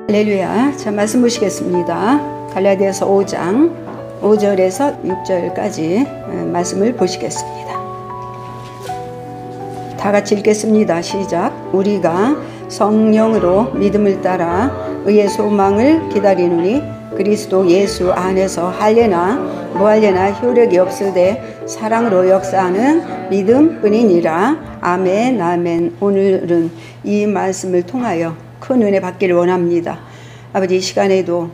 할렐루야. 자, 말씀 보시겠습니다. 갈라디아서 5장 5절에서 6절까지 말씀을 보시겠습니다. 다 같이 읽겠습니다. 시작. 우리가 성령으로 믿음을 따라 의의 소망을 기다리노니 그리스도 예수 안에서 할례나 무할례나 효력이 없으되 사랑으로 역사하는 믿음뿐이니라. 아멘 아멘. 오늘은 이 말씀을 통하여 큰 은혜 받기를 원합니다. 아버지, 이 시간에도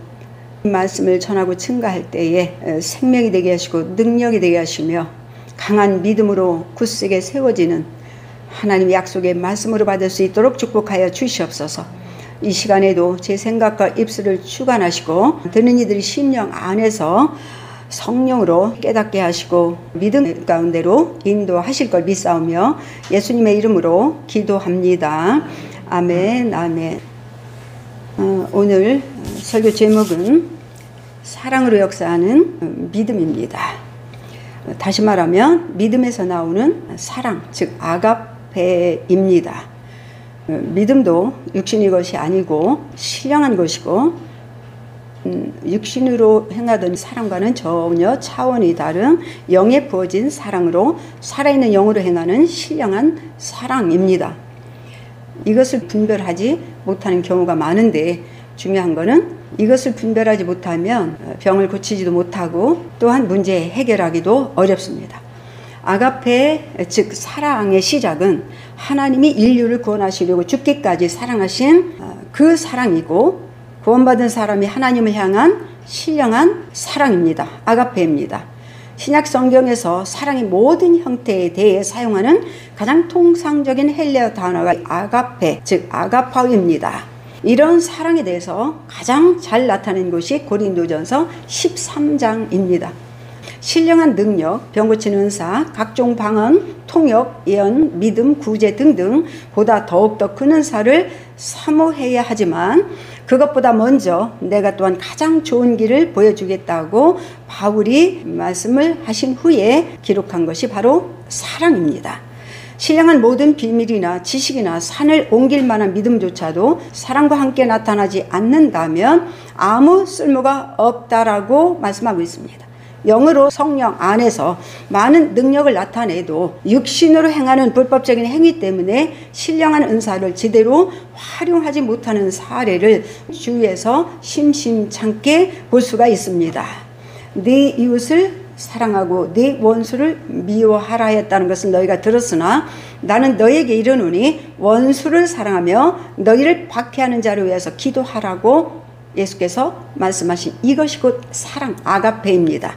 이 말씀을 전하고 증가할 때에 생명이 되게 하시고 능력이 되게 하시며 강한 믿음으로 굳세게 세워지는 하나님의 약속의 말씀으로 받을 수 있도록 축복하여 주시옵소서. 이 시간에도 제 생각과 입술을 주관하시고 듣는 이들이 심령 안에서 성령으로 깨닫게 하시고 믿음 가운데로 인도하실 걸 믿사오며 예수님의 이름으로 기도합니다. 아멘 아멘. 오늘 설교 제목은 사랑으로 역사하는 믿음입니다. 다시 말하면 믿음에서 나오는 사랑, 즉 아가페입니다. 믿음도 육신의 것이 아니고 신령한 것이고 육신으로 행하던 사랑과는 전혀 차원이 다른 영에 부어진 사랑으로 살아있는 영으로 행하는 신령한 사랑입니다. 이것을 분별하지 못하는 경우가 많은데 중요한 거는 이것을 분별하지 못하면 병을 고치지도 못하고 또한 문제 해결하기도 어렵습니다. 아가페, 즉 사랑의 시작은 하나님이 인류를 구원하시려고 죽기까지 사랑하신 그 사랑이고 구원받은 사람이 하나님을 향한 신령한 사랑입니다. 아가페입니다. 신약 성경에서 사랑의 모든 형태에 대해 사용하는 가장 통상적인 헬레어 단어가 아가페, 즉 아가파오입니다. 이런 사랑에 대해서 가장 잘 나타낸 것이 고린도전서 13장입니다. 신령한 능력, 병 고치는 은사, 각종 방언, 통역, 예언, 믿음, 구제 등등 보다 더욱더 큰 은사를 사모해야 하지만 그것보다 먼저 내가 또한 가장 좋은 길을 보여주겠다고 바울이 말씀을 하신 후에 기록한 것이 바로 사랑입니다. 신령한 모든 비밀이나 지식이나 산을 옮길 만한 믿음조차도 사랑과 함께 나타나지 않는다면 아무 쓸모가 없다라고 말씀하고 있습니다. 영으로 성령 안에서 많은 능력을 나타내도 육신으로 행하는 불법적인 행위 때문에 신령한 은사를 제대로 활용하지 못하는 사례를 주위에서 심심찮게 볼 수가 있습니다. 네 이웃을 사랑하고 네 원수를 미워하라 했다는 것은 너희가 들었으나 나는 너희에게 이르노니 원수를 사랑하며 너희를 박해하는 자를 위해서 기도하라고 예수께서 말씀하신 이것이 곧 사랑 아가페입니다.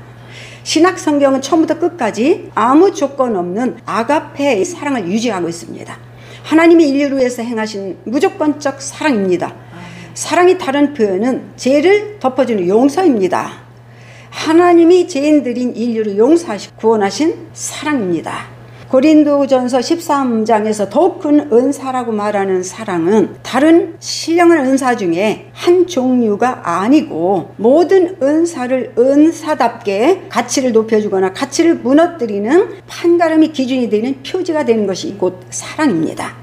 신약 성경은 처음부터 끝까지 아무 조건 없는 아가페의 사랑을 유지하고 있습니다. 하나님이 인류를 위해서 행하신 무조건적 사랑입니다. 사랑의 다른 표현은 죄를 덮어주는 용서입니다. 하나님이 죄인들인 인류를 용서하시고 구원하신 사랑입니다. 고린도전서 13장에서 더욱 큰 은사라고 말하는 사랑은 다른 신령한 은사 중에 한 종류가 아니고 모든 은사를 은사답게 가치를 높여주거나 가치를 무너뜨리는 판가름이 기준이 되는 표지가 되는 것이 곧 사랑입니다.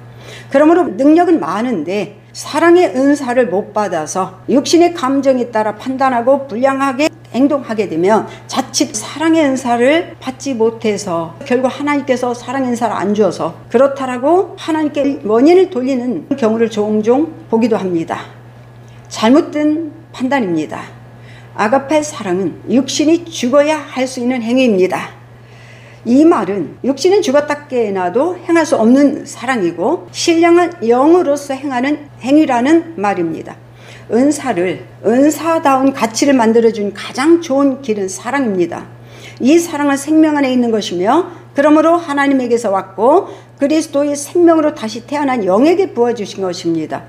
그러므로 능력은 많은데 사랑의 은사를 못 받아서 육신의 감정에 따라 판단하고 불량하게 행동하게 되면 자칫 사랑의 은사를 받지 못해서 결국 하나님께서 사랑의 은사를 안 주어서 그렇다라고 하나님께 원인을 돌리는 경우를 종종 보기도 합니다. 잘못된 판단입니다. 아가페 사랑은 육신이 죽어야 할 수 있는 행위입니다. 이 말은 육신은 죽었다 깨어나도 행할 수 없는 사랑이고 신령한 영으로서 행하는 행위라는 말입니다. 은사를 은사다운 가치를 만들어준 가장 좋은 길은 사랑입니다. 이 사랑은 생명 안에 있는 것이며 그러므로 하나님에게서 왔고 그리스도의 생명으로 다시 태어난 영에게 부어주신 것입니다.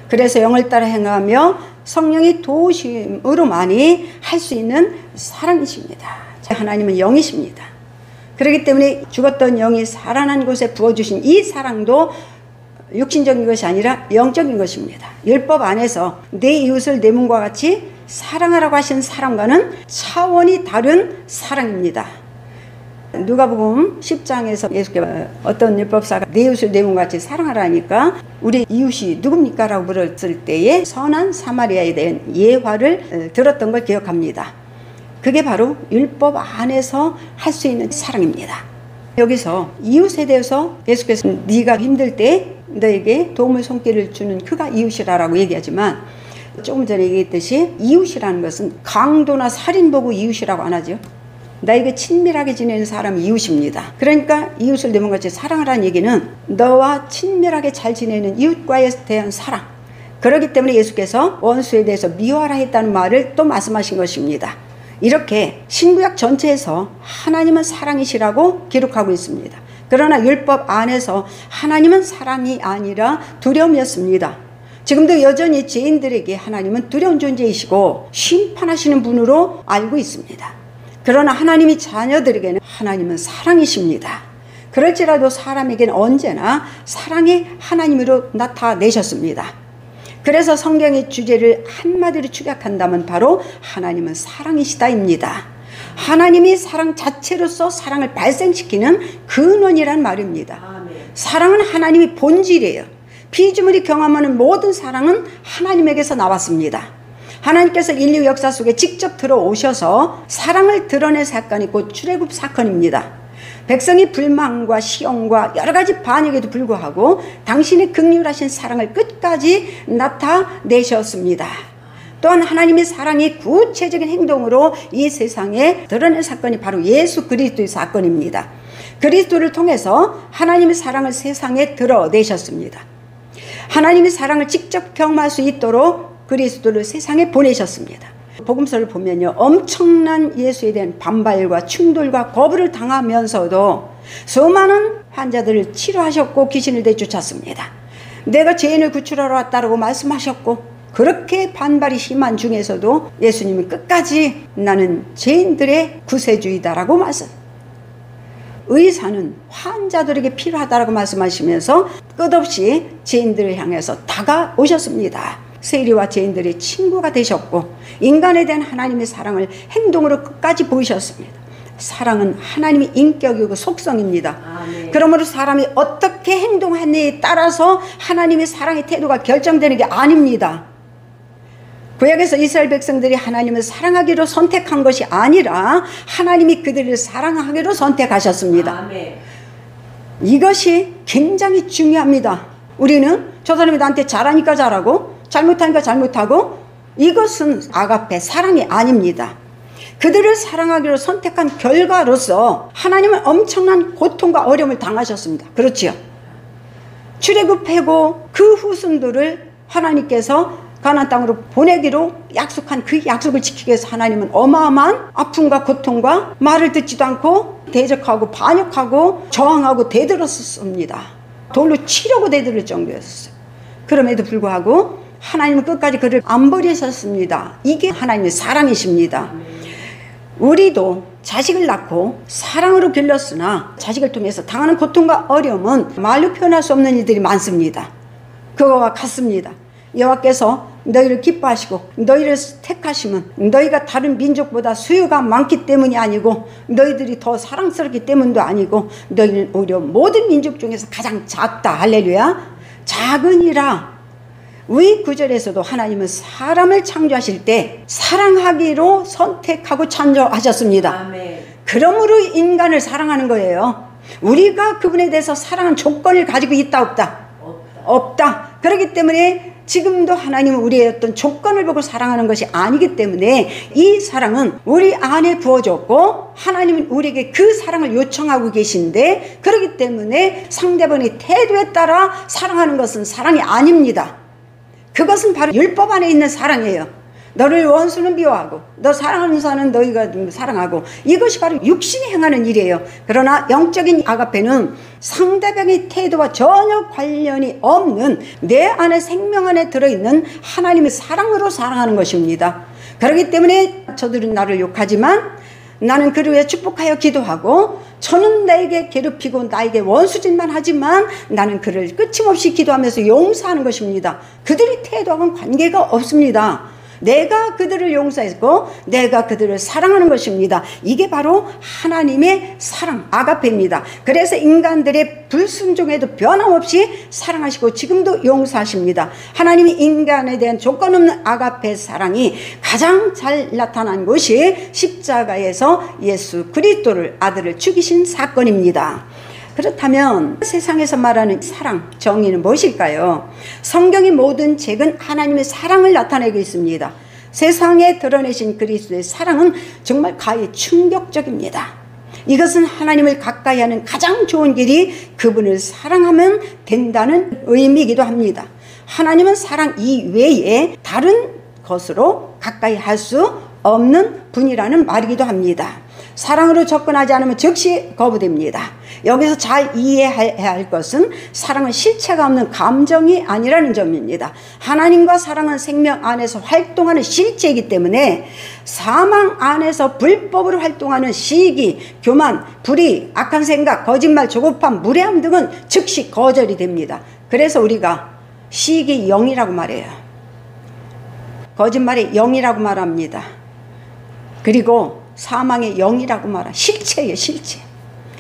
그래서 영을 따라 행하며 성령이 도우심으로만이 할 수 있는 사랑이십니다. 하나님은 영이십니다. 그렇기 때문에 죽었던 영이 살아난 곳에 부어주신 이 사랑도 육신적인 것이 아니라 영적인 것입니다. 율법 안에서 내 이웃을 내 몸과 같이 사랑하라고 하신 사랑과는 차원이 다른 사랑입니다. 누가복음 10장에서 예수께서 어떤 율법사가 내 이웃을 내 몸같이 사랑하라니까 우리 이웃이 누굽니까? 라고 물었을 때에 선한 사마리아에 대한 예화를 들었던 걸 기억합니다. 그게 바로 율법 안에서 할 수 있는 사랑입니다. 여기서 이웃에 대해서 예수께서 네가 힘들 때 너에게 도움의 손길을 주는 그가 이웃이라고 얘기하지만 조금 전에 얘기했듯이 이웃이라는 것은 강도나 살인 보고 이웃이라고 안 하죠. 나에게 친밀하게 지내는 사람이 이웃입니다. 그러니까 이웃을 내 몸같이 사랑하라는 얘기는 너와 친밀하게 잘 지내는 이웃과에 대한 사랑. 그렇기 때문에 예수께서 원수에 대해서 미워하라 했다는 말을 또 말씀하신 것입니다. 이렇게 신구약 전체에서 하나님은 사랑이시라고 기록하고 있습니다. 그러나 율법 안에서 하나님은 사랑이 아니라 두려움이었습니다. 지금도 여전히 죄인들에게 하나님은 두려운 존재이시고 심판하시는 분으로 알고 있습니다. 그러나 하나님이 자녀들에게는 하나님은 사랑이십니다. 그럴지라도 사람에게는 언제나 사랑의 하나님으로 나타내셨습니다. 그래서 성경의 주제를 한마디로 축약한다면 바로 하나님은 사랑이시다입니다. 하나님이 사랑 자체로서 사랑을 발생시키는 근원이란 말입니다. 사랑은 하나님의 본질이에요. 피조물이 경험하는 모든 사랑은 하나님에게서 나왔습니다. 하나님께서 인류 역사 속에 직접 들어오셔서 사랑을 드러낸 사건이 곧 출애굽 사건입니다. 백성이 불만과 시험과 여러 가지 반역에도 불구하고 당신의 긍휼하신 사랑을 끝까지 나타내셨습니다. 또한 하나님의 사랑이 구체적인 행동으로 이 세상에 드러낸 사건이 바로 예수 그리스도의 사건입니다. 그리스도를 통해서 하나님의 사랑을 세상에 드러내셨습니다. 하나님의 사랑을 직접 경험할 수 있도록 그리스도를 세상에 보내셨습니다. 복음서를 보면요, 엄청난 예수에 대한 반발과 충돌과 거부를 당하면서도 수많은 환자들을 치료하셨고 귀신을 내쫓았습니다. 내가 죄인을 구출하러 왔다고 말씀하셨고, 그렇게 반발이 심한 중에서도 예수님은 끝까지 나는 죄인들의 구세주이다라고 말씀. 의사는 환자들에게 필요하다라고 말씀하시면서 끝없이 죄인들을 향해서 다가오셨습니다. 세리와 죄인들의 친구가 되셨고 인간에 대한 하나님의 사랑을 행동으로 끝까지 보이셨습니다. 사랑은 하나님의 인격이고 속성입니다. 그러므로 사람이 어떻게 행동하느냐에 따라서 하나님의 사랑의 태도가 결정되는 게 아닙니다. 구약에서 이스라엘 백성들이 하나님을 사랑하기로 선택한 것이 아니라 하나님이 그들을 사랑하기로 선택하셨습니다. 이것이 굉장히 중요합니다. 우리는 저 사람이 나한테 잘하니까 잘하고 잘못하니까 잘못하고, 이것은 아가페 사랑이 아닙니다. 그들을 사랑하기로 선택한 결과로서 하나님은 엄청난 고통과 어려움을 당하셨습니다. 그렇지요? 출애굽하고 그 후손들을 하나님께서 가나안 땅으로 보내기로 약속한 그 약속을 지키기 위해서 하나님은 어마어마한 아픔과 고통과 말을 듣지도 않고 대적하고 반역하고 저항하고 대들었습니다. 돌로 치려고 대들을 정도였어요. 그럼에도 불구하고 하나님은 끝까지 그를 안 버리셨습니다. 이게 하나님의 사랑이십니다. 우리도 자식을 낳고 사랑으로 길렀으나 자식을 통해서 당하는 고통과 어려움은 말로 표현할 수 없는 일들이 많습니다. 그거와 같습니다. 여호와께서 너희를 기뻐하시고 너희를 택하심은 너희가 다른 민족보다 수요가 많기 때문이 아니고 너희들이 더 사랑스럽기 때문도 아니고 너희는 오히려 모든 민족 중에서 가장 작다. 할렐루야. 작으니라. 위 9절에서도 하나님은 사람을 창조하실 때 사랑하기로 선택하고 창조하셨습니다. 아멘. 그러므로 인간을 사랑하는 거예요. 우리가 그분에 대해서 사랑한 조건을 가지고 있다 없다? 없다. 그렇기 때문에 지금도 하나님은 우리의 어떤 조건을 보고 사랑하는 것이 아니기 때문에 이 사랑은 우리 안에 부어졌고 하나님은 우리에게 그 사랑을 요청하고 계신데, 그렇기 때문에 상대방의 태도에 따라 사랑하는 것은 사랑이 아닙니다. 그것은 바로 율법 안에 있는 사랑이에요. 너를 원수는 미워하고 너 사랑하는 사람은 너희가 사랑하고, 이것이 바로 육신이 행하는 일이에요. 그러나 영적인 아가페는 상대방의 태도와 전혀 관련이 없는 내 안에 생명 안에 들어있는 하나님의 사랑으로 사랑하는 것입니다. 그렇기 때문에 저들은 나를 욕하지만 나는 그를 위해 축복하여 기도하고, 저는 나에게 괴롭히고 나에게 원수짓만 하지만 나는 그를 끊임없이 기도하면서 용서하는 것입니다. 그들의 태도와는 관계가 없습니다. 내가 그들을 용서했고 내가 그들을 사랑하는 것입니다. 이게 바로 하나님의 사랑, 아가페입니다. 그래서 인간들의 불순종에도 변함없이 사랑하시고 지금도 용서하십니다. 하나님이 인간에 대한 조건 없는 아가페 사랑이 가장 잘 나타난 것이 십자가에서 예수 그리스도를 아들을 죽이신 사건입니다. 그렇다면 세상에서 말하는 사랑, 정의는 무엇일까요? 성경의 모든 책은 하나님의 사랑을 나타내고 있습니다. 세상에 드러내신 그리스도의 사랑은 정말 가히 충격적입니다. 이것은 하나님을 가까이 하는 가장 좋은 길이 그분을 사랑하면 된다는 의미이기도 합니다. 하나님은 사랑 이외에 다른 것으로 가까이 할 수 없는 분이라는 말이기도 합니다. 사랑으로 접근하지 않으면 즉시 거부됩니다. 여기서 잘 이해해야 할 것은 사랑은 실체가 없는 감정이 아니라는 점입니다. 하나님과 사랑은 생명 안에서 활동하는 실체이기 때문에 사망 안에서 불법으로 활동하는 시기, 교만, 불의, 악한 생각, 거짓말, 조급함, 무례함 등은 즉시 거절이 됩니다. 그래서 우리가 시기 영이라고 말해요. 거짓말의 영이라고 말합니다. 그리고 사망의 영이라고 말한 실체예요.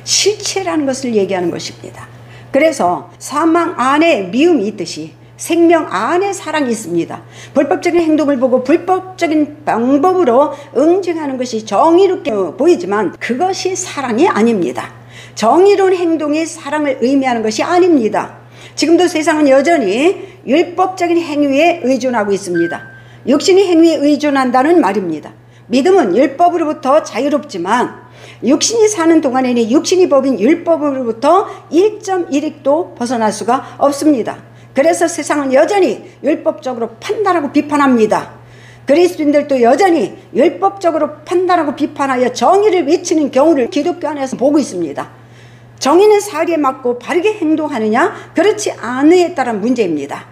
실체라는 것을 얘기하는 것입니다. 그래서 사망 안에 미움이 있듯이 생명 안에 사랑이 있습니다. 불법적인 행동을 보고 불법적인 방법으로 응징하는 것이 정의롭게 보이지만 그것이 사랑이 아닙니다. 정의로운 행동이 사랑을 의미하는 것이 아닙니다. 지금도 세상은 여전히 율법적인 행위에 의존하고 있습니다. 육신의 행위에 의존한다는 말입니다. 믿음은 율법으로부터 자유롭지만 육신이 사는 동안에는 육신의 법인 율법으로부터 1.1획도 벗어날 수가 없습니다. 그래서 세상은 여전히 율법적으로 판단하고 비판합니다. 그리스도인들도 여전히 율법적으로 판단하고 비판하여 정의를 외치는 경우를 기독교 안에서 보고 있습니다. 정의는 사리에 맞고 바르게 행동하느냐 그렇지 않느냐에 따른 문제입니다.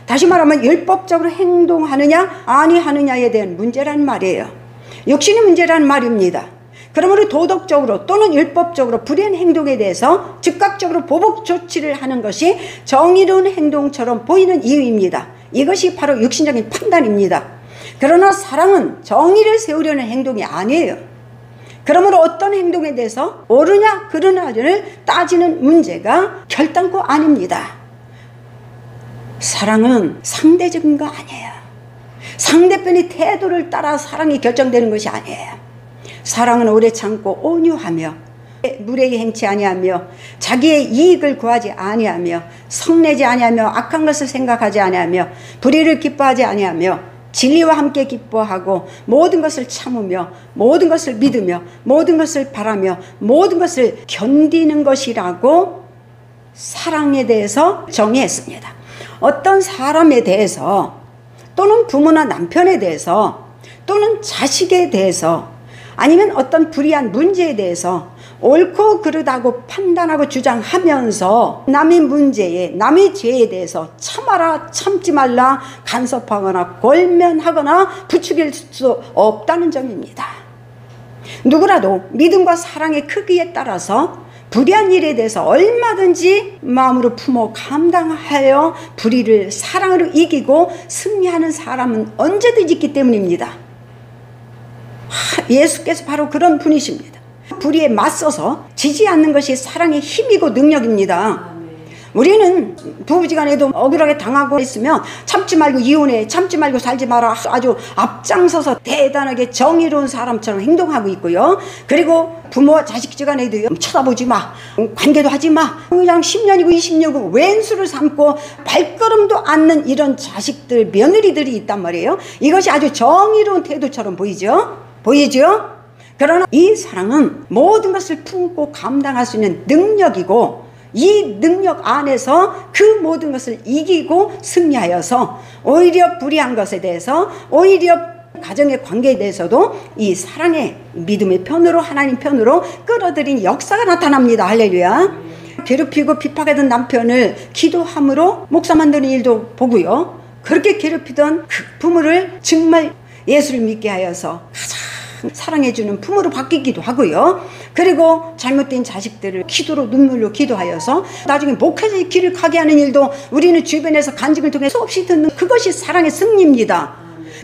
다시 말하면 율법적으로 행동하느냐 아니하느냐에 대한 문제라는 말이에요. 육신의 문제라는 말입니다. 그러므로 도덕적으로 또는 율법적으로 불의한 행동에 대해서 즉각적으로 보복 조치를 하는 것이 정의로운 행동처럼 보이는 이유입니다. 이것이 바로 육신적인 판단입니다. 그러나 사랑은 정의를 세우려는 행동이 아니에요. 그러므로 어떤 행동에 대해서 옳으냐 그르냐를 따지는 문제가 결단코 아닙니다. 사랑은 상대적인 거 아니에요. 상대편의 태도를 따라 사랑이 결정되는 것이 아니에요. 사랑은 오래 참고 온유하며 무례히 행치 아니하며 자기의 이익을 구하지 아니하며 성내지 아니하며 악한 것을 생각하지 아니하며 불의를 기뻐하지 아니하며 진리와 함께 기뻐하고 모든 것을 참으며 모든 것을 믿으며 모든 것을 바라며 모든 것을 견디는 것이라고 사랑에 대해서 정의했습니다. 어떤 사람에 대해서 또는 부모나 남편에 대해서 또는 자식에 대해서 아니면 어떤 불의한 문제에 대해서 옳고 그르다고 판단하고 주장하면서 남의 문제에 남의 죄에 대해서 참아라 참지 말라 간섭하거나 골면하거나 부추길 수 없다는 점입니다. 누구라도 믿음과 사랑의 크기에 따라서 불의한 일에 대해서 얼마든지 마음으로 품어 감당하여 불의를 사랑으로 이기고 승리하는 사람은 언제든지 있기 때문입니다. 예수께서 바로 그런 분이십니다. 불의에 맞서서 지지 않는 것이 사랑의 힘이고 능력입니다. 우리는 부부지간에도 억울하게 당하고 있으면 참지 말고 이혼해, 참지 말고 살지 마라, 아주 앞장서서 대단하게 정의로운 사람처럼 행동하고 있고요. 그리고 부모와 자식지간에도 쳐다보지 마, 관계도 하지 마, 그냥 10년이고 20년이고 왼수를 삼고 발걸음도 않는 이런 자식들, 며느리들이 있단 말이에요. 이것이 아주 정의로운 태도처럼 보이죠? 그러나 이 사랑은 모든 것을 품고 감당할 수 있는 능력이고 이 능력 안에서 그 모든 것을 이기고 승리하여서 오히려 불의한 것에 대해서 오히려 가정의 관계에 대해서도 이 사랑의 믿음의 편으로 하나님 편으로 끌어들인 역사가 나타납니다. 할렐루야. 괴롭히고 핍박하던 남편을 기도함으로 목사 만드는 일도 보고요. 그렇게 괴롭히던 그 부모를 정말 예수를 믿게 하여서 가장 사랑해주는 품으로 바뀌기도 하고요. 그리고 잘못된 자식들을 기도로 눈물로 기도하여서 나중에 목회자의 길을 가게 하는 일도 우리는 주변에서 간증을 통해 수없이 듣는 그것이 사랑의 승리입니다.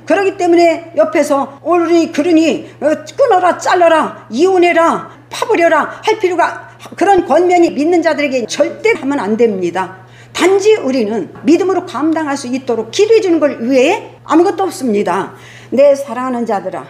그렇기 때문에 옆에서 오르니 그러니 끊어라 잘라라 이혼해라 파버려라 할 필요가, 그런 권면이 믿는 자들에게 절대 하면 안 됩니다. 단지 우리는 믿음으로 감당할 수 있도록 기도해 주는 걸 외에 아무것도 없습니다. 내 사랑하는 자들아,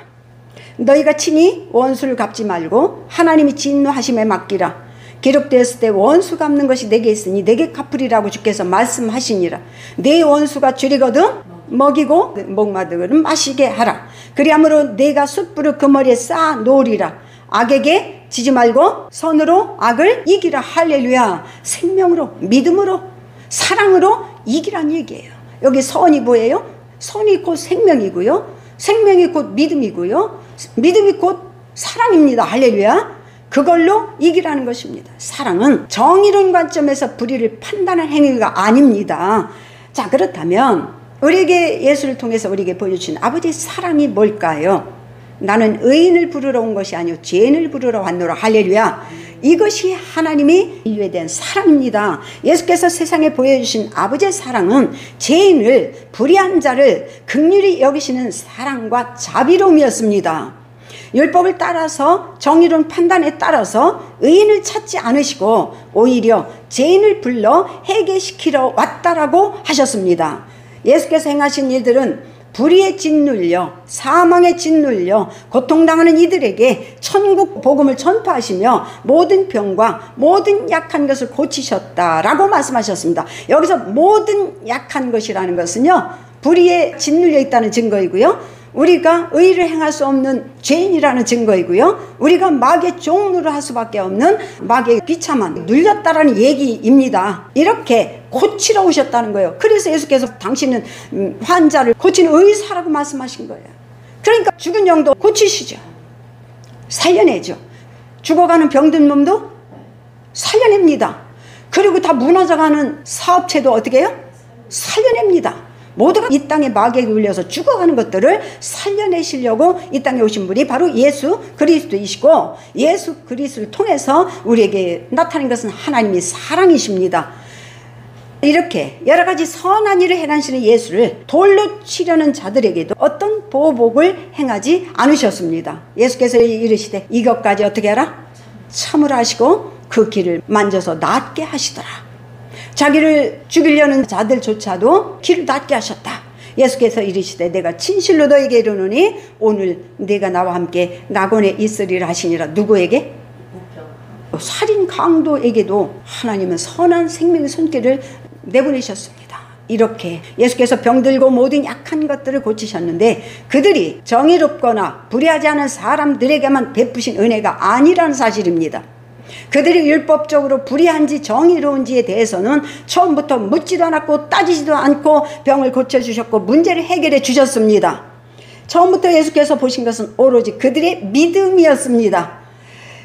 너희가 친히 원수를 갚지 말고 하나님이 진노하심에 맡기라. 기록되었을 때 원수 갚는 것이 내게 있으니 내게 갚으리라고 주께서 말씀하시니라. 내 원수가 줄이거든 먹이고 목마르거든 마시게 하라. 그리함으로 내가 숯불을 그 머리에 쌓아 놓으리라. 악에게 지지 말고 선으로 악을 이기라. 할렐루야. 생명으로 믿음으로 사랑으로 이기란 얘기예요. 여기 선이 뭐예요? 선이 곧 생명이고요, 생명이 곧 믿음이고요, 믿음이 곧 사랑입니다. 할렐루야. 그걸로 이기라는 것입니다. 사랑은 정의로운 관점에서 불의를 판단하는 행위가 아닙니다. 자, 그렇다면 우리에게 예수를 통해서 우리에게 보여주신 아버지의 사랑이 뭘까요? 나는 의인을 부르러 온 것이 아니요 죄인을 부르러 왔노라. 할렐루야. 이것이 하나님이 인류에 대한 사랑입니다. 예수께서 세상에 보여주신 아버지의 사랑은 죄인을, 불의한 자를 긍휼히 여기시는 사랑과 자비로움이었습니다. 율법을 따라서 정의로운 판단에 따라서 의인을 찾지 않으시고 오히려 죄인을 불러 회개시키러 왔다라고 하셨습니다. 예수께서 행하신 일들은 불의에 짓눌려 사망에 짓눌려 고통당하는 이들에게 천국 복음을 전파하시며 모든 병과 모든 약한 것을 고치셨다라고 말씀하셨습니다. 여기서 모든 약한 것이라는 것은요, 불의에 짓눌려 있다는 증거이고요, 우리가 의를 행할 수 없는 죄인이라는 증거이고요, 우리가 마귀의 종노릇 할 수밖에 없는 마귀의 비참한 눌렸다라는 얘기입니다. 이렇게 고치러 오셨다는 거예요. 그래서 예수께서 당신은 환자를 고치는 의사라고 말씀하신 거예요. 그러니까 죽은 영도 고치시죠. 살려내죠. 죽어가는 병든 몸도 살려냅니다. 그리고 다 무너져가는 사업체도 어떻게 해요? 살려냅니다. 모두가 이 땅에 마귀에게 울려서 죽어가는 것들을 살려내시려고 이 땅에 오신 분이 바로 예수 그리스도이시고, 예수 그리스도를 통해서 우리에게 나타낸 것은 하나님의 사랑이십니다. 이렇게 여러 가지 선한 일을 행하시는 예수를 돌로 치려는 자들에게도 어떤 보복을 행하지 않으셨습니다. 예수께서 이르시되 이것까지 어떻게 하라? 참으라 하시고 그 길을 만져서 낫게 하시더라. 자기를 죽이려는 자들조차도 길을 낫게 하셨다. 예수께서 이르시되 내가 진실로 너에게 이르노니 오늘 네가 나와 함께 낙원에 있으리라 하시니라. 누구에게? 살인 강도에게도 하나님은 선한 생명의 손길을 내보내셨습니다. 이렇게 예수께서 병들고 모든 약한 것들을 고치셨는데 그들이 정의롭거나 불의하지 않은 사람들에게만 베푸신 은혜가 아니라는 사실입니다. 그들이 율법적으로 불의한지 정의로운지에 대해서는 처음부터 묻지도 않았고 따지지도 않고 병을 고쳐주셨고 문제를 해결해 주셨습니다. 처음부터 예수께서 보신 것은 오로지 그들의 믿음이었습니다.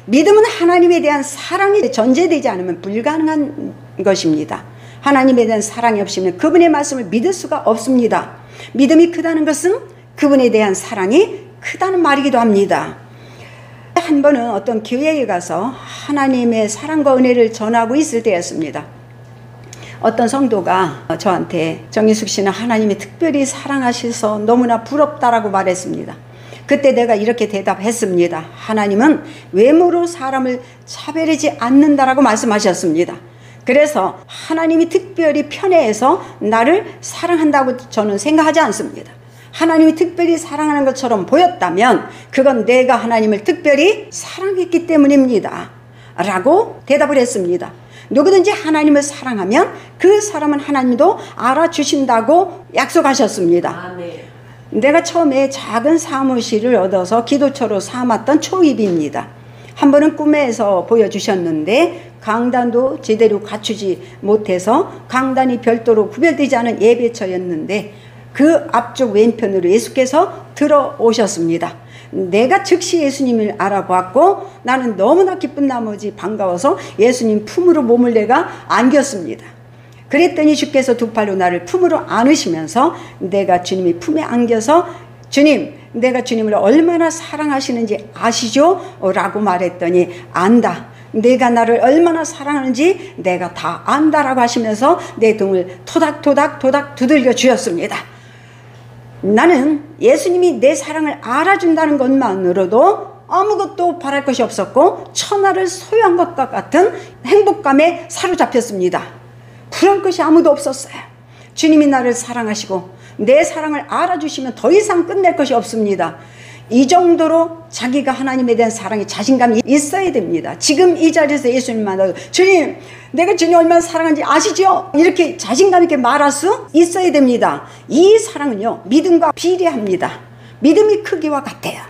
믿음은 하나님에 대한 사랑이 전제되지 않으면 불가능한 것입니다. 하나님에 대한 사랑이 없으면 그분의 말씀을 믿을 수가 없습니다. 믿음이 크다는 것은 그분에 대한 사랑이 크다는 말이기도 합니다. 한 번은 어떤 교회에 가서 하나님의 사랑과 은혜를 전하고 있을 때였습니다. 어떤 성도가 저한테 정인숙 씨는 하나님이 특별히 사랑하셔서 너무나 부럽다라고 말했습니다. 그때 내가 이렇게 대답했습니다. 하나님은 외모로 사람을 차별하지 않는다라고 말씀하셨습니다. 그래서 하나님이 특별히 편애해서 나를 사랑한다고 저는 생각하지 않습니다. 하나님이 특별히 사랑하는 것처럼 보였다면 그건 내가 하나님을 특별히 사랑했기 때문입니다 라고 대답을 했습니다. 누구든지 하나님을 사랑하면 그 사람은 하나님도 알아주신다고 약속하셨습니다. 아멘. 내가 처음에 작은 사무실을 얻어서 기도처로 삼았던 초입입니다. 한 번은 꿈에서 보여주셨는데 강단도 제대로 갖추지 못해서 강단이 별도로 구별되지 않은 예배처였는데 그 앞쪽 왼편으로 예수께서 들어오셨습니다. 내가 즉시 예수님을 알아보았고 나는 너무나 기쁜 나머지 반가워서 예수님 품으로 몸을 내가 안겼습니다. 그랬더니 주께서 두 팔로 나를 품으로 안으시면서 내가 주님이 품에 안겨서 주님, 내가 주님을 얼마나 사랑하시는지 아시죠? 라고 말했더니 안다. 내가 나를 얼마나 사랑하는지 내가 다 안다라고 하시면서 내 등을 토닥토닥 두들겨 주셨습니다. 나는 예수님이 내 사랑을 알아준다는 것만으로도 아무것도 바랄 것이 없었고 천하를 소유한 것과 같은 행복감에 사로잡혔습니다. 그럴 것이 아무도 없었어요. 주님이 나를 사랑하시고 내 사랑을 알아주시면 더 이상 끝낼 것이 없습니다. 이 정도로 자기가 하나님에 대한 사랑이 자신감이 있어야 됩니다. 지금 이 자리에서 예수님 만나고 주님, 내가 주님 얼마나 사랑하는지 아시죠? 이렇게 자신감 있게 말할 수 있어야 됩니다. 이 사랑은요, 믿음과 비례합니다. 믿음이 크기와 같아요.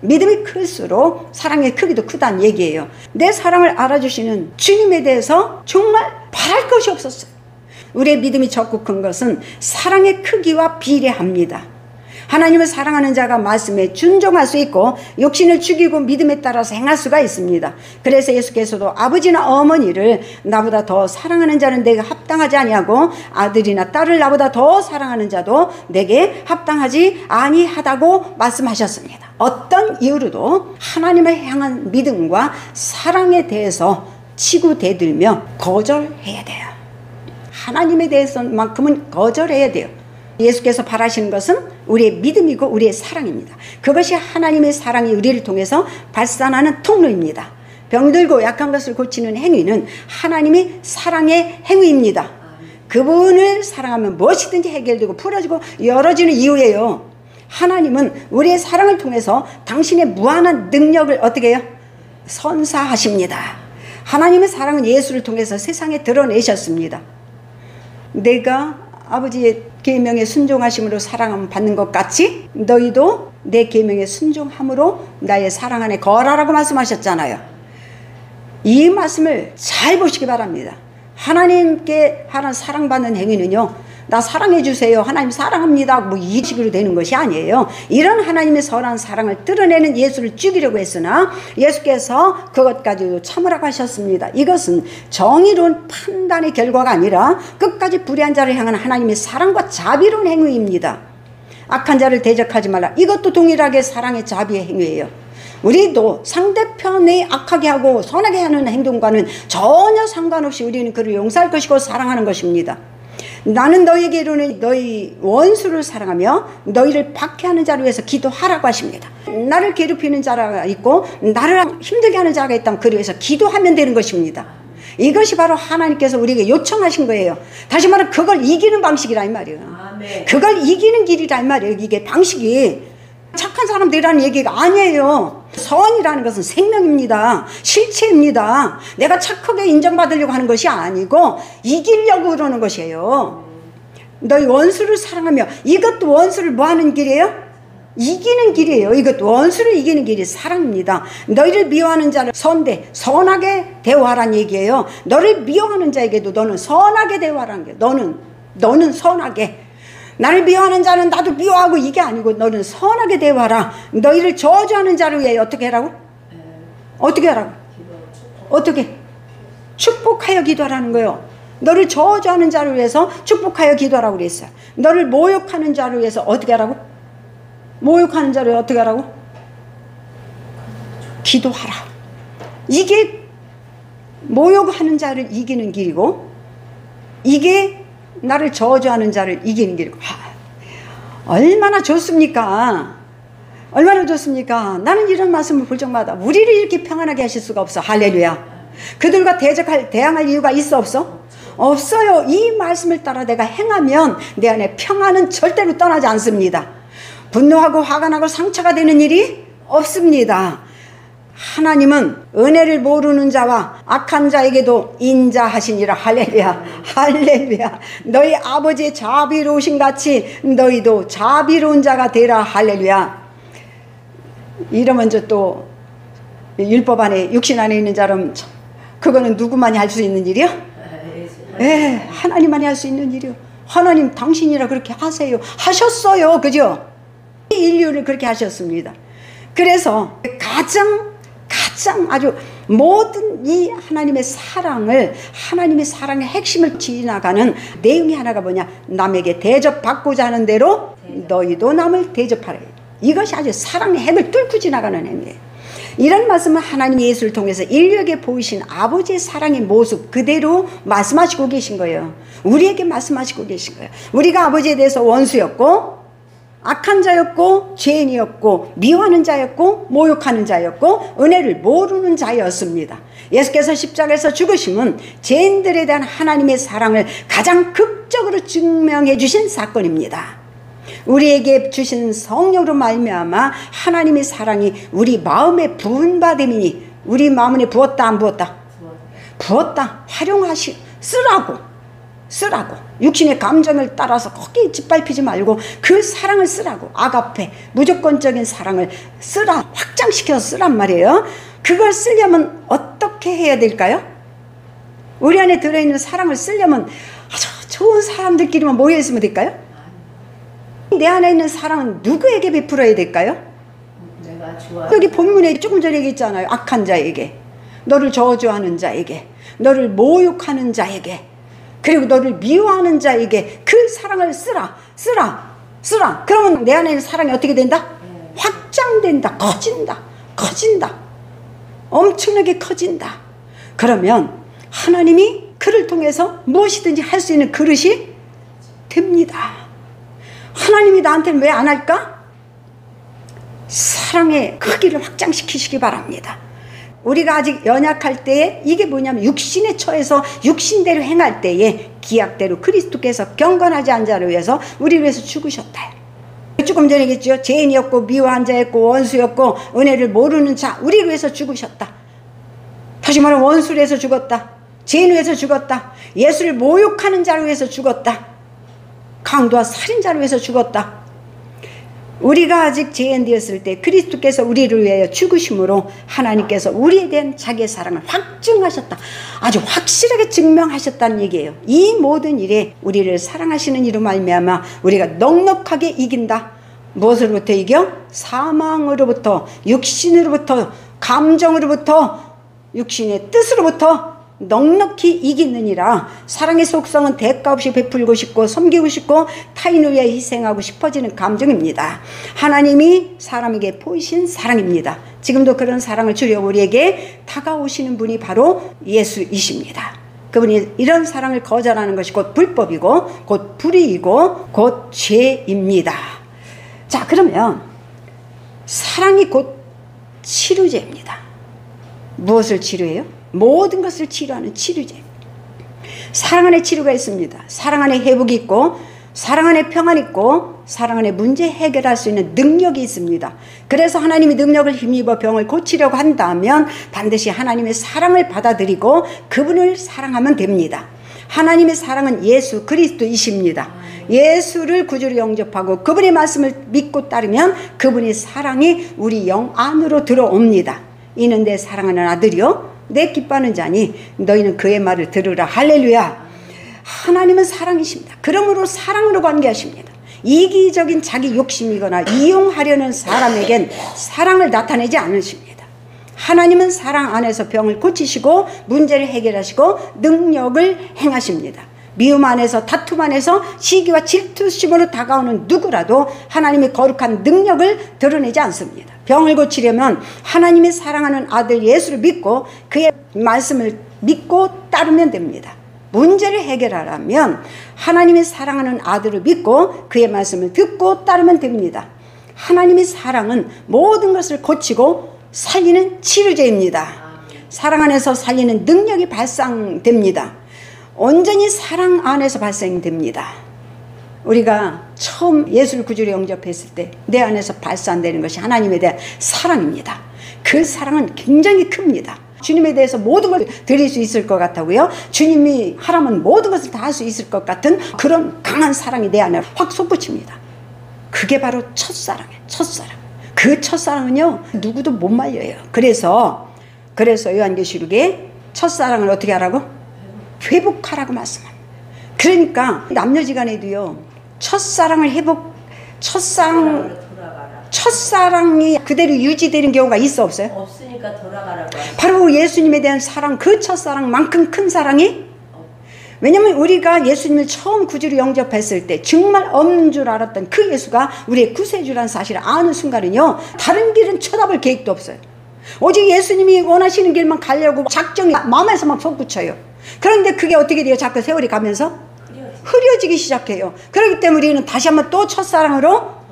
믿음이 클수록 사랑의 크기도 크다는 얘기예요. 내 사랑을 알아주시는 주님에 대해서 정말 바랄 것이 없었어요. 우리의 믿음이 적고 큰 것은 사랑의 크기와 비례합니다. 하나님을 사랑하는 자가 말씀에 순종할 수 있고 육신을 죽이고 믿음에 따라서 행할 수가 있습니다. 그래서 예수께서도 아버지나 어머니를 나보다 더 사랑하는 자는 내게 합당하지 아니하고 아들이나 딸을 나보다 더 사랑하는 자도 내게 합당하지 아니하다고 말씀하셨습니다. 어떤 이유로도 하나님을 향한 믿음과 사랑에 대해서 치고대들며 거절해야 돼요. 하나님에 대해서만큼은 거절해야 돼요. 예수께서 바라시는 것은 우리의 믿음이고 우리의 사랑입니다. 그것이 하나님의 사랑이 우리를 통해서 발산하는 통로입니다. 병들고 약한 것을 고치는 행위는 하나님의 사랑의 행위입니다. 그분을 사랑하면 무엇이든지 해결되고 풀어지고 열어지는 이유예요. 하나님은 우리의 사랑을 통해서 당신의 무한한 능력을 어떻게 해요? 선사하십니다. 하나님의 사랑은 예수를 통해서 세상에 드러내셨습니다. 내가 아버지의 계명에 순종하심으로 사랑함 받는 것 같이 너희도 내 계명에 순종함으로 나의 사랑 안에 거하라고 말씀하셨잖아요. 이 말씀을 잘 보시기 바랍니다. 하나님께 하는 사랑받는 행위는요, 나 사랑해 주세요, 하나님 사랑합니다, 뭐 이 식으로 되는 것이 아니에요. 이런 하나님의 선한 사랑을 드러내는 예수를 죽이려고 했으나 예수께서 그것 가지고 참으라고 하셨습니다. 이것은 정의로운 판단의 결과가 아니라 끝까지 불의한 자를 향한 하나님의 사랑과 자비로운 행위입니다. 악한 자를 대적하지 말라, 이것도 동일하게 사랑의 자비의 행위예요. 우리도 상대편이 악하게 하고 선하게 하는 행동과는 전혀 상관없이 우리는 그를 용서할 것이고 사랑하는 것입니다. 나는 너희에게 이르노니 너희 원수를 사랑하며 너희를 박해하는 자를 위해서 기도하라고 하십니다. 나를 괴롭히는 자가 있고 나를 힘들게 하는 자가 있다면 그를 위해서 기도하면 되는 것입니다. 이것이 바로 하나님께서 우리에게 요청하신 거예요. 다시 말해 그걸 이기는 방식이라 이 말이에요. 아멘. 그걸 이기는 길이라 이 말이에요. 이게 방식이 착한 사람들이라는 얘기가 아니에요. 선이라는 것은 생명입니다. 실체입니다. 내가 착하게 인정받으려고 하는 것이 아니고 이기려고 그러는 것이에요. 너희 원수를 사랑하며, 이것도 원수를 뭐 하는 길이에요? 이기는 길이에요. 이것도 원수를 이기는 길이 사랑입니다. 너희를 미워하는 자를 선하게 대우하라는 얘기예요. 너를 미워하는 자에게도 너는 선하게 대우하라는 거예요. 너는 선하게. 나를 미워하는 자는 나도 미워하고 이게 아니고 너는 선하게 대우하라. 너희를 저주하는 자를 위해 어떻게 하라고? 어떻게 하라고? 어떻게? 축복하여 기도하라는 거예요. 너를 저주하는 자를 위해서 축복하여 기도하라고 그랬어요. 너를 모욕하는 자를 위해서 어떻게 하라고? 모욕하는 자를 어떻게 하라고? 기도하라. 이게 모욕하는 자를 이기는 길이고, 이게 나를 저주하는 자를 이기는 길이고. 얼마나 좋습니까? 얼마나 좋습니까? 나는 이런 말씀을 볼 적마다 우리를 이렇게 평안하게 하실 수가 없어. 할렐루야. 그들과 대항할 이유가 있어 없어? 없어요. 이 말씀을 따라 내가 행하면 내 안에 평안은 절대로 떠나지 않습니다. 분노하고 화가 나고 상처가 되는 일이 없습니다. 하나님은 은혜를 모르는 자와 악한 자에게도 인자하시니라. 할렐루야. 할렐루야. 너희 아버지의 자비로우신 같이 너희도 자비로운 자가 되라. 할렐루야. 이러면 또 율법 안에 육신 안에 있는 자럼 그거는 누구만이 할 수 있는 일이요? 예, 하나님만이 할 수 있는 일이요. 하나님 당신이라 그렇게 하세요. 하셨어요. 그죠? 인류를 그렇게 하셨습니다. 그래서 가장 아주 모든 이 하나님의 사랑의 핵심을 지나가는 내용이 하나가 뭐냐? 남에게 대접받고자 하는 대로 너희도 남을 대접하라. 이것이 아주 사랑의 핵을 뚫고 지나가는 행위예요. 이런 말씀은 하나님이 예수를 통해서 인류에게 보이신 아버지의 사랑의 모습 그대로 말씀하시고 계신 거예요. 우리에게 말씀하시고 계신 거예요. 우리가 아버지에 대해서 원수였고 악한 자였고 죄인이었고 미워하는 자였고 모욕하는 자였고 은혜를 모르는 자였습니다. 예수께서 십자가에서 죽으심은 죄인들에 대한 하나님의 사랑을 가장 극적으로 증명해 주신 사건입니다. 우리에게 주신 성령으로 말미암아 하나님의 사랑이 우리 마음에 부은 바 됨이니, 우리 마음에 부었다 안 부었다? 부었다. 쓰라고 육신의 감정을 따라서 거기 짓밟히지 말고 그 사랑을 쓰라고. 아가페, 무조건적인 사랑을 확장시켜서 쓰란 말이에요. 그걸 쓰려면 어떻게 해야 될까요? 우리 안에 들어있는 사랑을 쓰려면 아주 좋은 사람들끼리만 모여 있으면 될까요? 내 안에 있는 사랑은 누구에게 베풀어야 될까요? 내가 좋아. 여기 본문에 조금 전에 얘기했잖아요. 악한 자에게, 너를 저주하는 자에게, 너를 모욕하는 자에게, 그리고 너를 미워하는 자에게 그 사랑을 쓰라. 그러면 내 안에 있는 사랑이 어떻게 된다? 확장된다. 커진다. 엄청나게 커진다. 그러면 하나님이 그를 통해서 무엇이든지 할 수 있는 그릇이 됩니다. 하나님이 나한테는 왜 안 할까? 사랑의 크기를 확장시키시기 바랍니다. 우리가 아직 연약할 때에 이게 뭐냐면 육신에 처해서 육신대로 행할 때에 기약대로 그리스도께서 경건하지 않은 자를 위해서 우리를 위해서 죽으셨다. 조금 전에 얘기했죠. 죄인이었고 미워한 자였고 원수였고 은혜를 모르는 자, 우리를 위해서 죽으셨다. 다시 말하면 원수를 위해서 죽었다. 죄인을 위해서 죽었다. 예수를 모욕하는 자를 위해서 죽었다. 강도와 살인자를 위해서 죽었다. 우리가 아직 죄인 되었을 때 그리스도께서 우리를 위하여 죽으심으로 하나님께서 우리에 대한 자기의 사랑을 확증하셨다. 아주 확실하게 증명하셨다는 얘기예요. 이 모든 일에 우리를 사랑하시는 이로 말미암아 우리가 넉넉하게 이긴다. 무엇으로부터 이겨? 사망으로부터, 육신으로부터, 감정으로부터, 육신의 뜻으로부터 넉넉히 이기느니라. 사랑의 속성은 대가 없이 베풀고 싶고 섬기고 싶고 타인을 위해 희생하고 싶어지는 감정입니다. 하나님이 사람에게 보이신 사랑입니다. 지금도 그런 사랑을 주려 우리에게 다가오시는 분이 바로 예수이십니다. 그분이 이런 사랑을 거절하는 것이 곧 불법이고 곧 불의이고 곧 죄입니다. 자, 그러면 사랑이 곧 치료제입니다. 무엇을 치료해요? 모든 것을 치료하는 치료제. 사랑 안에 치료가 있습니다. 사랑 안에 회복이 있고, 사랑 안에 평안이 있고, 사랑 안에 문제 해결할 수 있는 능력이 있습니다. 그래서 하나님이 능력을 힘입어 병을 고치려고 한다면 반드시 하나님의 사랑을 받아들이고 그분을 사랑하면 됩니다. 하나님의 사랑은 예수 그리스도이십니다. 예수를 구주로 영접하고 그분의 말씀을 믿고 따르면 그분의 사랑이 우리 영 안으로 들어옵니다. 이는 내 사랑하는 아들이요 내 기뻐하는 자니 너희는 그의 말을 들으라. 할렐루야. 하나님은 사랑이십니다. 그러므로 사랑으로 관계하십니다. 이기적인 자기 욕심이거나 이용하려는 사람에겐 사랑을 나타내지 않으십니다. 하나님은 사랑 안에서 병을 고치시고 문제를 해결하시고 능력을 행하십니다. 미움 안에서, 다툼 안에서 시기와 질투심으로 다가오는 누구라도 하나님의 거룩한 능력을 드러내지 않습니다. 병을 고치려면 하나님의 사랑하는 아들 예수를 믿고 그의 말씀을 믿고 따르면 됩니다. 문제를 해결하려면 하나님의 사랑하는 아들을 믿고 그의 말씀을 듣고 따르면 됩니다. 하나님의 사랑은 모든 것을 고치고 살리는 치료제입니다. 사랑 안에서 살리는 능력이 발산됩니다. 온전히 사랑 안에서 발생됩니다. 우리가 처음 예수를 구주로 영접했을 때 내 안에서 발산되는 것이 하나님에 대한 사랑입니다. 그 사랑은 굉장히 큽니다. 주님에 대해서 모든 걸 드릴 수 있을 것 같다고요. 주님이 하라면 모든 것을 다 할 수 있을 것 같은 그런 강한 사랑이 내 안에 확 솟구칩니다. 그게 바로 첫사랑이에요. 첫사랑. 그 첫사랑은요 누구도 못 말려요. 그래서 요한계시록에 첫사랑을 어떻게 하라고? 회복하라고 말씀합니다. 그러니까 남녀지간에도요 첫사랑을 첫사랑이 그대로 유지되는 경우가 있어 없어요? 없으니까 돌아가라고. 바로 예수님에 대한 사랑, 그 첫사랑만큼 큰 사랑이, 왜냐면 우리가 예수님을 처음 구주로 영접했을 때 정말 없는 줄 알았던 그 예수가 우리의 구세주라는 사실을 아는 순간은요 다른 길은 쳐다볼 계획도 없어요. 오직 예수님이 원하시는 길만 가려고 작정이 마음에서 막 솟구쳐요. 그런데 그게 어떻게 돼요? 자꾸 세월이 가면서 흐려지기 시작해요. 그렇기 때문에 우리는 다시 한번 또 첫사랑으로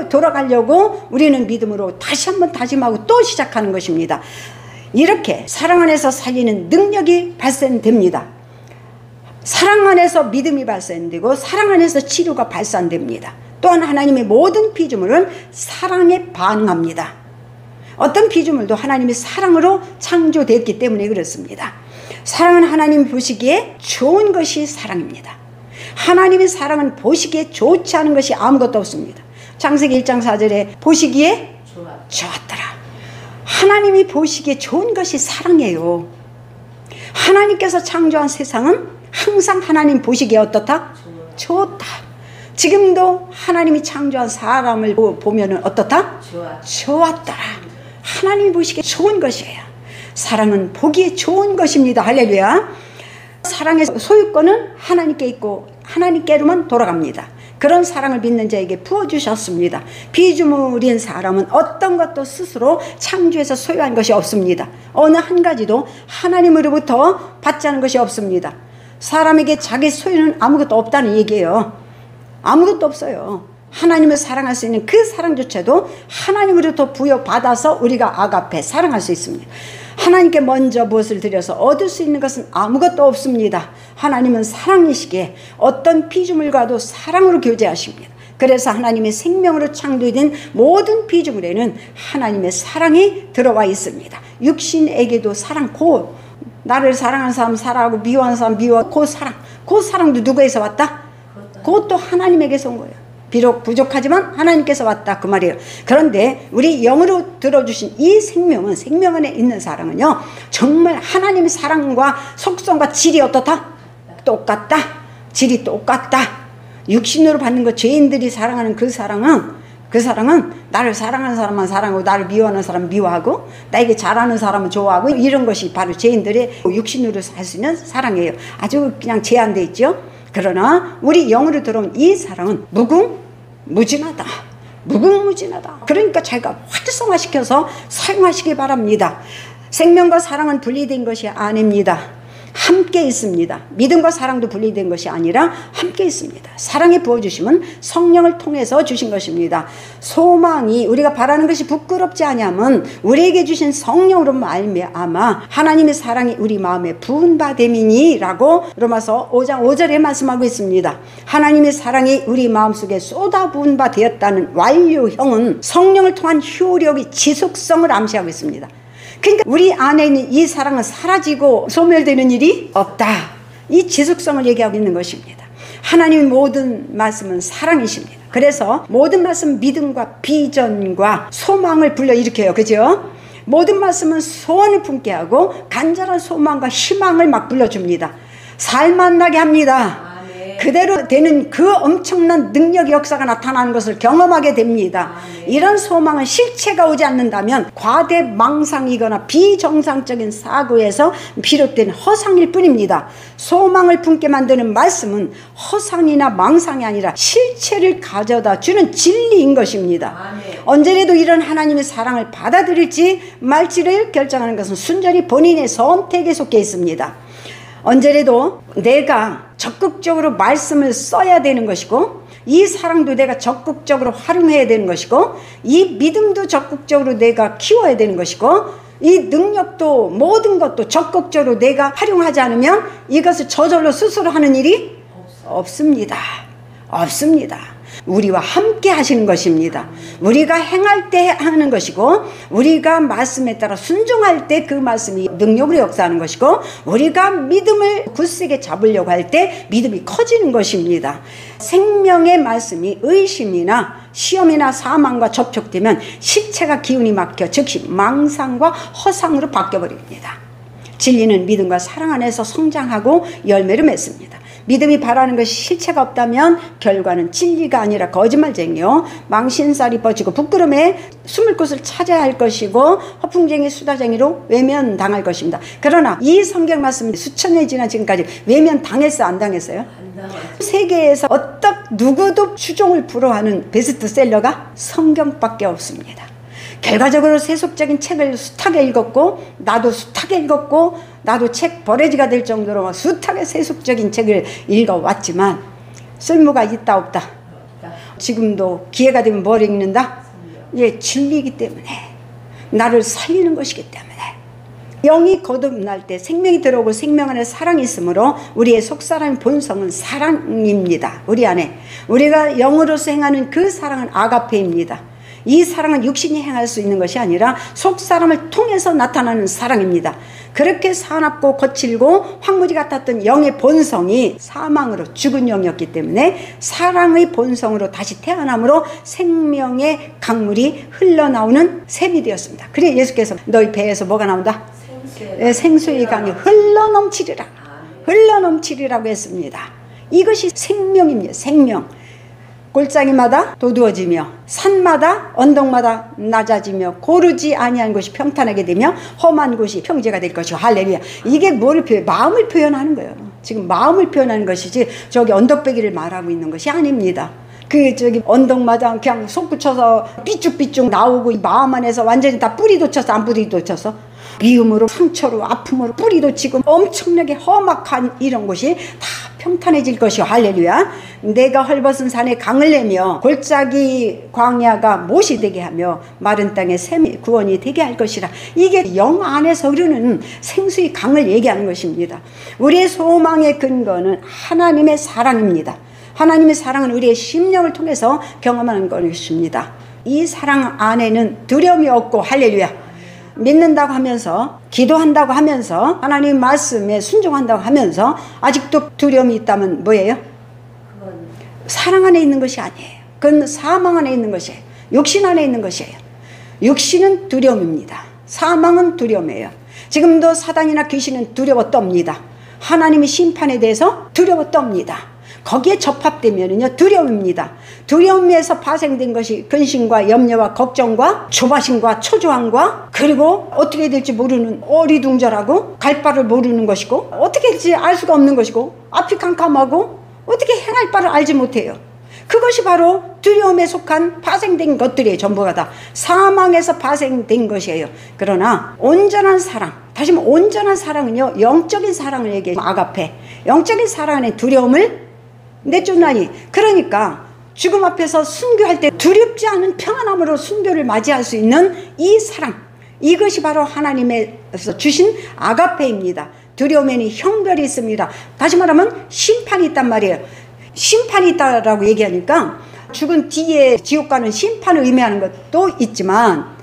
돌아가려고 우리는 믿음으로 다시 한번 다짐하고 또 시작하는 것입니다. 이렇게 사랑 안에서 살리는 능력이 발생됩니다. 사랑 안에서 믿음이 발생되고 사랑 안에서 치료가 발산됩니다. 또한 하나님의 모든 피조물은 사랑에 반응합니다. 어떤 피조물도 하나님의 사랑으로 창조됐기 때문에 그렇습니다. 사랑은 하나님이 보시기에 좋은 것이 사랑입니다. 하나님의 사랑은 보시기에 좋지 않은 것이 아무것도 없습니다. 창세기 1장 4절에 보시기에 좋았더라. 하나님이 보시기에 좋은 것이 사랑이에요. 하나님께서 창조한 세상은 항상 하나님 보시기에 어떻다? 좋다. 지금도 하나님이 창조한 사람을 보면 어떻다? 좋았더라. 하나님이 보시기에 좋은 것이에요. 사랑은 보기에 좋은 것입니다. 할렐루야. 사랑의 소유권은 하나님께 있고 하나님께로만 돌아갑니다. 그런 사랑을 믿는 자에게 부어주셨습니다. 피조물인 사람은 어떤 것도 스스로 창조해서 소유한 것이 없습니다. 어느 한 가지도 하나님으로부터 받지 않은 것이 없습니다. 사람에게 자기 소유는 아무것도 없다는 얘기예요. 아무것도 없어요. 하나님을 사랑할 수 있는 그 사랑조차도 하나님으로부터 부여받아서 우리가 아가페 사랑할 수 있습니다. 하나님께 먼저 무엇을 드려서 얻을 수 있는 것은 아무것도 없습니다. 하나님은 사랑이시기에 어떤 피조물과도 사랑으로 교제하십니다. 그래서 하나님의 생명으로 창조된 모든 피조물에는 하나님의 사랑이 들어와 있습니다. 육신에게도 사랑, 나를 사랑하는 사람 사랑하고 미워하는 사람 미워하고 그 사랑도 누구에서 왔다? 그것도 하나님에게서 온 거예요. 비록 부족하지만 하나님께서 왔다 그 말이에요. 그런데 우리 영으로 들어주신 이 생명은, 생명 안에 있는 사랑은요, 정말 하나님의 사랑과 속성과 질이 어떻다? 똑같다. 질이 똑같다. 육신으로 받는 것, 죄인들이 사랑하는 그 사랑은 나를 사랑하는 사람만 사랑하고 나를 미워하는 사람 미워하고 나에게 잘하는 사람은 좋아하고 이런 것이 바로 죄인들의 육신으로 살 수 있는 사랑이에요. 아주 그냥 제한되어 있죠. 그러나 우리 영으로 들어온 이 사랑은 무궁무진하다. 그러니까 자기가 활성화시켜서 사용하시기 바랍니다. 생명과 사랑은 분리된 것이 아닙니다. 함께 있습니다. 믿음과 사랑도 분리된 것이 아니라 함께 있습니다. 사랑의 부어주심은 성령을 통해서 주신 것입니다. 소망이 우리가 바라는 것이 부끄럽지 아니하면 우리에게 주신 성령으로 말미암아 하나님의 사랑이 우리 마음에 부은 바 됨이니라고 로마서 5장 5절에 말씀하고 있습니다. 하나님의 사랑이 우리 마음속에 쏟아 부은 바 되었다는 완료형은 성령을 통한 효력이 지속성을 암시하고 있습니다. 그러니까 우리 안에 있는 이 사랑은 사라지고 소멸되는 일이 없다. 이 지속성을 얘기하고 있는 것입니다. 하나님의 모든 말씀은 사랑이십니다. 그래서 모든 말씀은 믿음과 비전과 소망을 불러일으켜요. 그죠? 모든 말씀은 소원을 품게 하고 간절한 소망과 희망을 막 불러줍니다. 살만나게 합니다. 그대로 되는 그 엄청난 능력 역사가 나타나는 것을 경험하게 됩니다. 이런 소망은 실체가 오지 않는다면 과대망상이거나 비정상적인 사고에서 비롯된 허상일 뿐입니다. 소망을 품게 만드는 말씀은 허상이나 망상이 아니라 실체를 가져다 주는 진리인 것입니다. 언제라도 이런 하나님의 사랑을 받아들일지 말지를 결정하는 것은 순전히 본인의 선택에 속해 있습니다. 언제라도 내가 적극적으로 말씀을 써야 되는 것이고 이 사랑도 내가 적극적으로 활용해야 되는 것이고 이 믿음도 적극적으로 내가 키워야 되는 것이고 이 능력도 모든 것도 적극적으로 내가 활용하지 않으면 이것을 저절로 스스로 하는 일이 없습니다. 우리와 함께 하시는 것입니다. 우리가 행할 때 하는 것이고 우리가 말씀에 따라 순종할 때 그 말씀이 능력으로 역사하는 것이고 우리가 믿음을 굳세게 잡으려고 할 때 믿음이 커지는 것입니다. 생명의 말씀이 의심이나 시험이나 사망과 접촉되면 실체가 기운이 막혀 즉시 망상과 허상으로 바뀌어버립니다. 진리는 믿음과 사랑 안에서 성장하고 열매를 맺습니다. 믿음이 바라는 것이 실체가 없다면 결과는 진리가 아니라 거짓말쟁이요 망신살이 뻗치고 부끄러움에 숨을 곳을 찾아야 할 것이고 허풍쟁이 수다쟁이로 외면당할 것입니다. 그러나 이 성경 말씀이 수천 년이 지난 지금까지 외면당했어요? 안 당했어요? 세계에서 어떤 누구도 추종을 불허하는 베스트셀러가 성경밖에 없습니다. 결과적으로 세속적인 책을 숱하게 읽었고 나도 숱하게 읽었고 나도 책 버레지가 될 정도로 막 숱하게 세속적인 책을 읽어왔지만 쓸모가 있다 없다? 지금도 기회가 되면 뭘 읽는다? 예, 진리이기 때문에, 나를 살리는 것이기 때문에. 영이 거듭날 때 생명이 들어오고 생명 안에 사랑이 있으므로 우리의 속사람의 본성은 사랑입니다. 우리 안에 우리가 영으로서 행하는 그 사랑은 아가페입니다. 이 사랑은 육신이 행할 수 있는 것이 아니라 속사람을 통해서 나타나는 사랑입니다. 그렇게 사납고 거칠고 황무지 같았던 영의 본성이 사망으로 죽은 영이었기 때문에 사랑의 본성으로 다시 태어남으로 생명의 강물이 흘러나오는 샘이 되었습니다. 그래 예수께서 너희 배에서 뭐가 나온다? 생수의 강이 흘러넘치리라. 흘러넘치리라고 했습니다. 이것이 생명입니다. 생명. 골짜기마다 도두어지며 산마다 언덕마다 낮아지며 고르지 아니한 곳이 평탄하게 되며 험한 곳이 평지가 될 것이고. 할렐루야. 이게 뭐를 마음을 표현하는 거예요. 지금 마음을 표현하는 것이지 저기 언덕배기를 말하고 있는 것이 아닙니다. 저기 언덕마다 그냥 솟구쳐서 삐쭉삐쭉 나오고 마음 안에서 완전히 다 뿌리도 쳤어, 안 뿌리도 쳤어? 미움으로, 상처로, 아픔으로 뿌리도 치고 엄청나게 험악한 이런 곳이 다 평탄해질 것이요. 할렐루야. 내가 헐벗은 산에 강을 내며 골짜기 광야가 못이 되게 하며 마른 땅에 샘이 구원이 되게 할 것이라. 이게 영 안에서 흐르는 생수의 강을 얘기하는 것입니다. 우리의 소망의 근거는 하나님의 사랑입니다. 하나님의 사랑은 우리의 심령을 통해서 경험하는 것입니다. 이 사랑 안에는 두려움이 없고, 할렐루야. 믿는다고 하면서, 기도한다고 하면서, 하나님 말씀에 순종한다고 하면서 아직도 두려움이 있다면 뭐예요? 사랑 안에 있는 것이 아니에요. 그건 사망 안에 있는 것이에요. 육신 안에 있는 것이에요. 육신은 두려움입니다. 사망은 두려움이에요. 지금도 사단이나 귀신은 두려워 떱니다. 하나님의 심판에 대해서 두려워 떱니다. 거기에 접합되면은요, 두려움입니다. 두려움에서 파생된 것이 근심과 염려와 걱정과 조바심과 초조함과, 그리고 어떻게 될지 모르는 어리둥절하고 갈 바를 모르는 것이고, 어떻게 될지 알 수가 없는 것이고, 앞이 캄캄하고 어떻게 행할 바를 알지 못해요. 그것이 바로 두려움에 속한 파생된 것들이에요. 전부가 다 사망에서 파생된 것이에요. 그러나 온전한 사랑, 다시 말하면 온전한 사랑은요, 영적인 사랑을 얘기해요. 아가페. 영적인 사랑 안에 두려움을 내쫓나니. 그러니까 죽음 앞에서 순교할 때 두렵지 않은 평안함으로 순교를 맞이할 수 있는 이 사랑, 이것이 바로 하나님에서 주신 아가페입니다. 두려움에는 형벌이 있습니다. 다시 말하면 심판이 있단 말이에요. 심판이 있다라고 얘기하니까 죽은 뒤에 지옥 가는 심판을 의미하는 것도 있지만,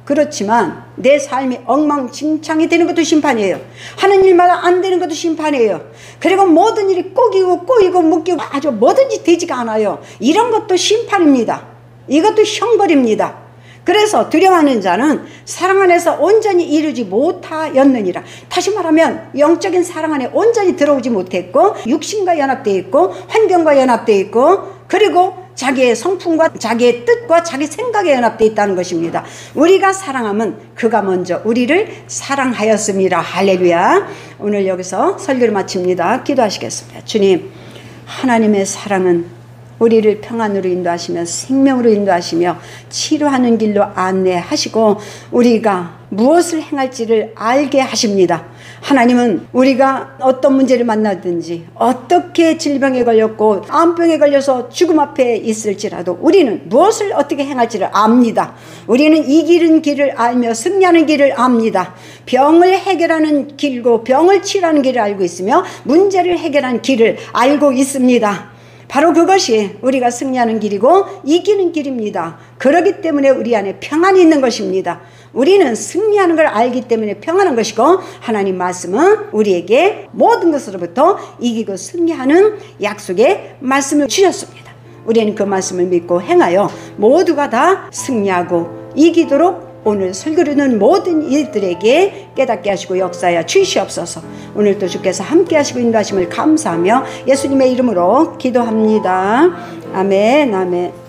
그렇지만 내 삶이 엉망진창이 되는 것도 심판이에요. 하는 일마다 안 되는 것도 심판이에요. 그리고 모든 일이 꼬이고 묶이고 아주 뭐든지 되지가 않아요. 이런 것도 심판입니다. 이것도 형벌입니다. 그래서 두려워하는 자는 사랑 안에서 온전히 이루지 못하였느니라. 다시 말하면 영적인 사랑 안에 온전히 들어오지 못했고, 육신과 연합되어 있고, 환경과 연합되어 있고, 그리고 자기의 성품과 자기의 뜻과 자기 생각에 연합되어 있다는 것입니다. 우리가 사랑하면 그가 먼저 우리를 사랑하였습니다. 할렐루야. 오늘 여기서 설교를 마칩니다. 기도하시겠습니다. 주님, 하나님의 사랑은 우리를 평안으로 인도하시며 생명으로 인도하시며 치료하는 길로 안내하시고 우리가 무엇을 행할지를 알게 하십니다. 하나님은 우리가 어떤 문제를 만나든지, 어떻게 질병에 걸렸고 암병에 걸려서 죽음 앞에 있을지라도 우리는 무엇을 어떻게 행할지를 압니다. 우리는 이기는 길을 알며 승리하는 길을 압니다. 병을 해결하는 길고 병을 치료하는 길을 알고 있으며 문제를 해결하는 길을 알고 있습니다. 바로 그것이 우리가 승리하는 길이고 이기는 길입니다. 그렇기 때문에 우리 안에 평안이 있는 것입니다. 우리는 승리하는 걸 알기 때문에 평안한 것이고, 하나님 말씀은 우리에게 모든 것으로부터 이기고 승리하는 약속의 말씀을 주셨습니다. 우리는 그 말씀을 믿고 행하여 모두가 다 승리하고 이기도록 오늘 설교를 듣는 모든 이들에게 깨닫게 하시고 역사하여 주시옵소서. 오늘도 주께서 함께 하시고 인도하심을 감사하며 예수님의 이름으로 기도합니다. 아멘, 아멘.